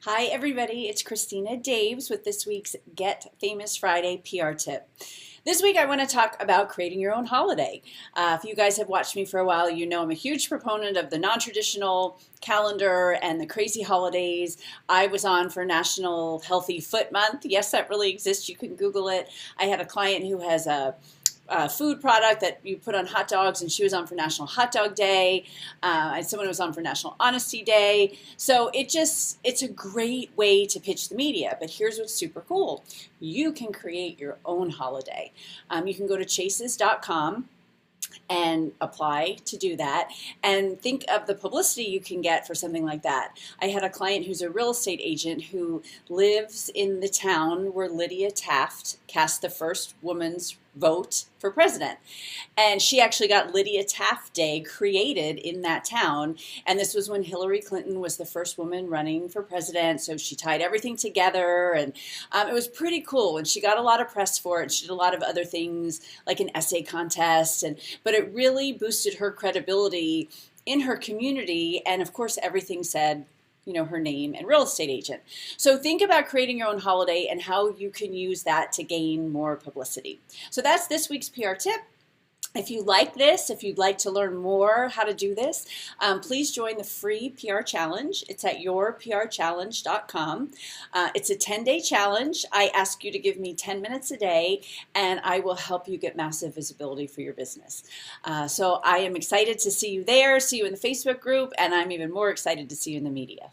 Hi everybody, it's Christina Daves with this week's Get Famous Friday PR tip. This week I want to talk about creating your own holiday. If you guys have watched me for a while, you know I'm a huge proponent of the non-traditional calendar and the crazy holidays. I was on for National Healthy Foot Month. Yes, that really exists. You can Google it. I had a client who has a food product that you put on hot dogs, and she was on for National Hot Dog Day, and someone was on for National Honesty Day. So it's a great way to pitch the media. But here's what's super cool. You can create your own holiday. You can go to chases.com and apply to do that, and think of the publicity you can get for something like that. I had a client who's a real estate agent who lives in the town where Lydia Taft cast the first woman's vote for president, and she actually got Lydia Taft Day created in that town, and this was when Hillary Clinton was the first woman running for president, so she tied everything together, and it was pretty cool, and she got a lot of press for it, and she did a lot of other things like an essay contest, but it really boosted her credibility in her community, and of course everything said, you know, her name and real estate agent. So think about creating your own holiday and how you can use that to gain more publicity. So that's this week's PR tip. If you like this, if you'd like to learn more how to do this, please join the free PR challenge. It's at yourprchallenge.com. It's a 10-day challenge. I ask you to give me 10 minutes a day, and I will help you get massive visibility for your business. So I am excited to see you there, see you in the Facebook group, and I'm even more excited to see you in the media.